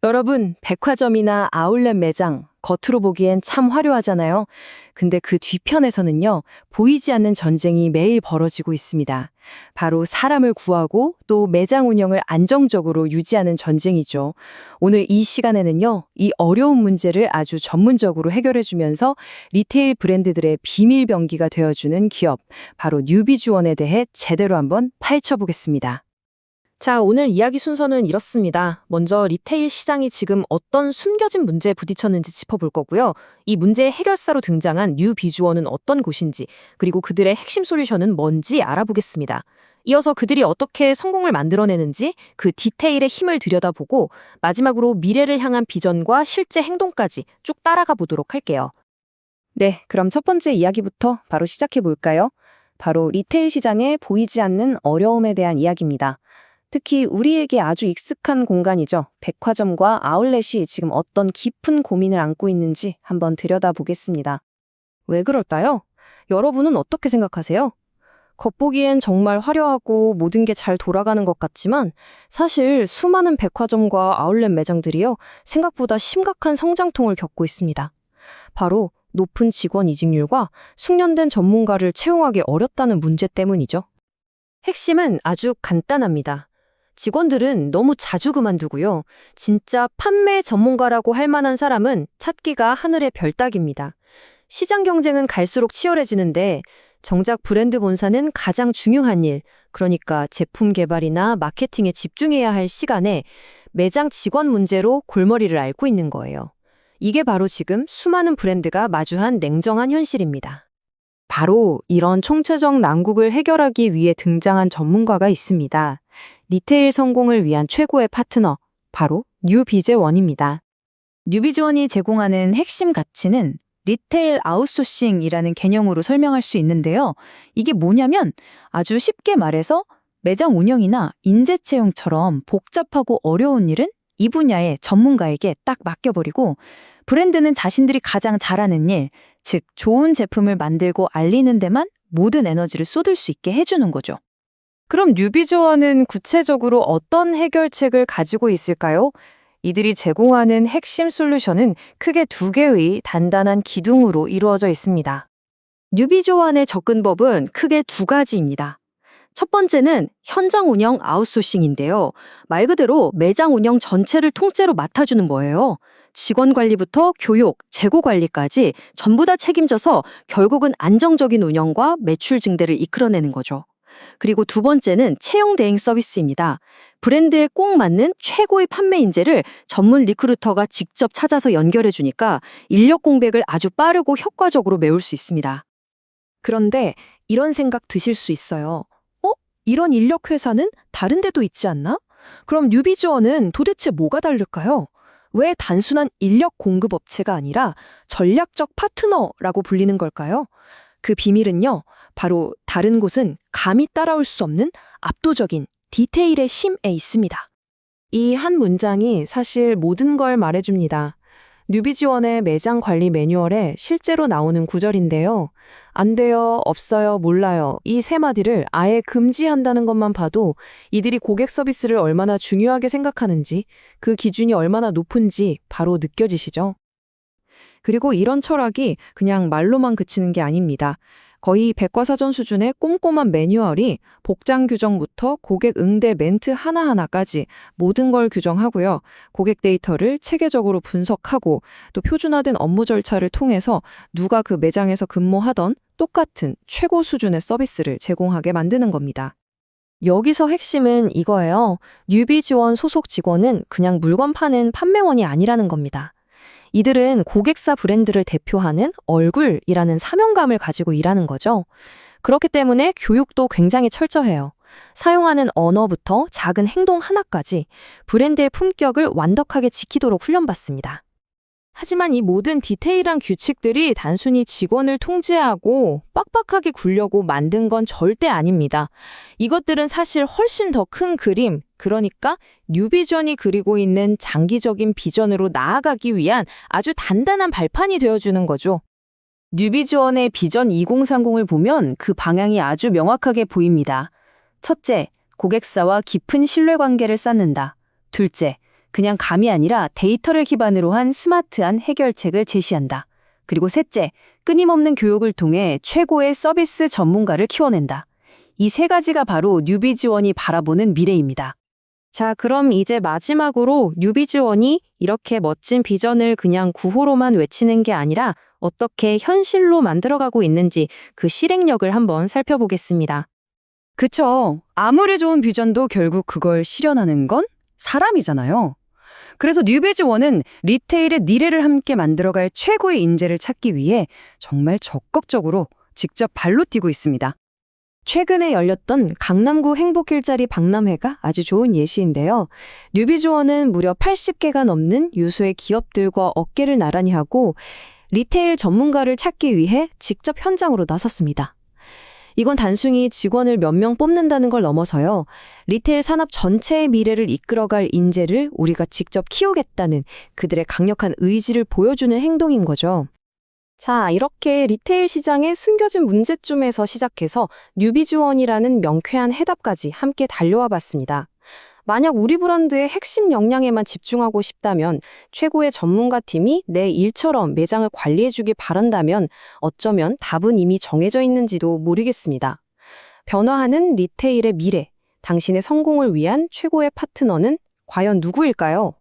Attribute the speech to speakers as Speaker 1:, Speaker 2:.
Speaker 1: 여러분, 백화점이나 아울렛 매장, 겉으로 보기엔 참 화려하잖아요. 근데 그 뒤편에서는요, 보이지 않는 전쟁이 매일 벌어지고 있습니다. 바로 사람을 구하고 또 매장 운영을 안정적으로 유지하는 전쟁이죠. 오늘 이 시간에는요, 이 어려운 문제를 아주 전문적으로 해결해주면서 리테일 브랜드들의 비밀 병기가 되어주는 기업, 바로 뉴비주원에 대해 제대로 한번 파헤쳐보겠습니다. 자, 오늘 이야기 순서는 이렇습니다. 먼저 리테일 시장이 지금 어떤 숨겨진 문제에 부딪혔는지 짚어볼 거고요. 이 문제의 해결사로 등장한 뉴비주원은 어떤 곳인지, 그리고 그들의 핵심 솔루션은 뭔지 알아보겠습니다. 이어서 그들이 어떻게 성공을 만들어내는지 그 디테일의 힘을 들여다보고 마지막으로 미래를 향한 비전과 실제 행동까지 쭉 따라가 보도록 할게요. 네, 그럼 첫 번째 이야기부터 바로 시작해 볼까요? 바로 리테일 시장에 보이지 않는 어려움에 대한 이야기입니다. 특히 우리에게 아주 익숙한 공간이죠. 백화점과 아울렛이 지금 어떤 깊은 고민을 안고 있는지 한번 들여다보겠습니다. 왜 그럴까요? 여러분은 어떻게 생각하세요? 겉보기엔 정말 화려하고 모든 게 잘 돌아가는 것 같지만 사실 수많은 백화점과 아울렛 매장들이요, 생각보다 심각한 성장통을 겪고 있습니다. 바로 높은 직원 이직률과 숙련된 전문가를 채용하기 어렵다는 문제 때문이죠. 핵심은 아주 간단합니다. 직원들은 너무 자주 그만두고요. 진짜 판매 전문가라고 할 만한 사람은 찾기가 하늘의 별 따기입니다. 시장 경쟁은 갈수록 치열해지는데 정작 브랜드 본사는 가장 중요한 일, 그러니까 제품 개발이나 마케팅에 집중해야 할 시간에 매장 직원 문제로 골머리를 앓고 있는 거예요. 이게 바로 지금 수많은 브랜드가 마주한 냉정한 현실입니다. 바로 이런 총체적 난국을 해결하기 위해 등장한 전문가가 있습니다. 리테일 성공을 위한 최고의 파트너, 바로 뉴비즈원입니다. 뉴비즈원이 제공하는 핵심 가치는 리테일 아웃소싱이라는 개념으로 설명할 수 있는데요. 이게 뭐냐면 아주 쉽게 말해서 매장 운영이나 인재 채용처럼 복잡하고 어려운 일은 이 분야의 전문가에게 딱 맡겨버리고 브랜드는 자신들이 가장 잘하는 일, 즉 좋은 제품을 만들고 알리는 데만 모든 에너지를 쏟을 수 있게 해주는 거죠. 그럼 뉴비주원은 구체적으로 어떤 해결책을 가지고 있을까요? 이들이 제공하는 핵심 솔루션은 크게 두 개의 단단한 기둥으로 이루어져 있습니다. 뉴비주원의 접근법은 크게 두 가지입니다. 첫 번째는 현장 운영 아웃소싱인데요. 말 그대로 매장 운영 전체를 통째로 맡아주는 거예요. 직원 관리부터 교육, 재고 관리까지 전부 다 책임져서 결국은 안정적인 운영과 매출 증대를 이끌어내는 거죠. 그리고 두 번째는 채용 대행 서비스입니다. 브랜드에 꼭 맞는 최고의 판매 인재를 전문 리크루터가 직접 찾아서 연결해 주니까 인력 공백을 아주 빠르고 효과적으로 메울 수 있습니다. 그런데 이런 생각 드실 수 있어요. 이런 인력 회사는 다른 데도 있지 않나? 그럼 뉴비주원은 도대체 뭐가 다를까요? 왜 단순한 인력 공급 업체가 아니라 전략적 파트너라고 불리는 걸까요? 그 비밀은요, 바로 다른 곳은 감히 따라올 수 없는 압도적인 디테일의 심에 있습니다. 이 한 문장이 사실 모든 걸 말해줍니다. 뉴비지원의 매장 관리 매뉴얼에 실제로 나오는 구절인데요. 안 돼요, 없어요, 몰라요. 이 세 마디를 아예 금지한다는 것만 봐도 이들이 고객 서비스를 얼마나 중요하게 생각하는지, 그 기준이 얼마나 높은지 바로 느껴지시죠? 그리고 이런 철학이 그냥 말로만 그치는 게 아닙니다. 거의 백과사전 수준의 꼼꼼한 매뉴얼이 복장 규정부터 고객 응대 멘트 하나하나까지 모든 걸 규정하고요. 고객 데이터를 체계적으로 분석하고 또 표준화된 업무 절차를 통해서 누가 그 매장에서 근무하던 똑같은 최고 수준의 서비스를 제공하게 만드는 겁니다. 여기서 핵심은 이거예요. 뉴비지원 소속 직원은 그냥 물건 파는 판매원이 아니라는 겁니다. 이들은 고객사 브랜드를 대표하는 얼굴이라는 사명감을 가지고 일하는 거죠. 그렇기 때문에 교육도 굉장히 철저해요. 사용하는 언어부터 작은 행동 하나까지 브랜드의 품격을 완벽하게 지키도록 훈련받습니다. 하지만 이 모든 디테일한 규칙들이 단순히 직원을 통제하고 빡빡하게 굴려고 만든 건 절대 아닙니다. 이것들은 사실 훨씬 더 큰 그림, 그러니까 뉴비전이 그리고 있는 장기적인 비전으로 나아가기 위한 아주 단단한 발판이 되어주는 거죠. 뉴비전의 비전 2030을 보면 그 방향이 아주 명확하게 보입니다. 첫째, 고객사와 깊은 신뢰관계를 쌓는다. 둘째, 그냥 감이 아니라 데이터를 기반으로 한 스마트한 해결책을 제시한다. 그리고 셋째, 끊임없는 교육을 통해 최고의 서비스 전문가를 키워낸다. 이 세 가지가 바로 뉴비지원이 바라보는 미래입니다. 자, 그럼 이제 마지막으로 뉴비지원이 이렇게 멋진 비전을 그냥 구호로만 외치는 게 아니라 어떻게 현실로 만들어가고 있는지 그 실행력을 한번 살펴보겠습니다. 그쵸. 아무리 좋은 비전도 결국 그걸 실현하는 건 사람이잖아요. 그래서 뉴비지원은 리테일의 미래를 함께 만들어갈 최고의 인재를 찾기 위해 정말 적극적으로 직접 발로 뛰고 있습니다. 최근에 열렸던 강남구 행복일자리 박람회가 아주 좋은 예시인데요. 뉴비지원은 무려 80개가 넘는 유수의 기업들과 어깨를 나란히 하고 리테일 전문가를 찾기 위해 직접 현장으로 나섰습니다. 이건 단순히 직원을 몇 명 뽑는다는 걸 넘어서요. 리테일 산업 전체의 미래를 이끌어갈 인재를 우리가 직접 키우겠다는 그들의 강력한 의지를 보여주는 행동인 거죠. 자, 이렇게 리테일 시장의 숨겨진 문제점에서 시작해서 뉴비지원이라는 명쾌한 해답까지 함께 달려와 봤습니다. 만약 우리 브랜드의 핵심 역량에만 집중하고 싶다면, 최고의 전문가 팀이 내 일처럼 매장을 관리해주길 바란다면 어쩌면 답은 이미 정해져 있는지도 모르겠습니다. 변화하는 리테일의 미래, 당신의 성공을 위한 최고의 파트너는 과연 누구일까요?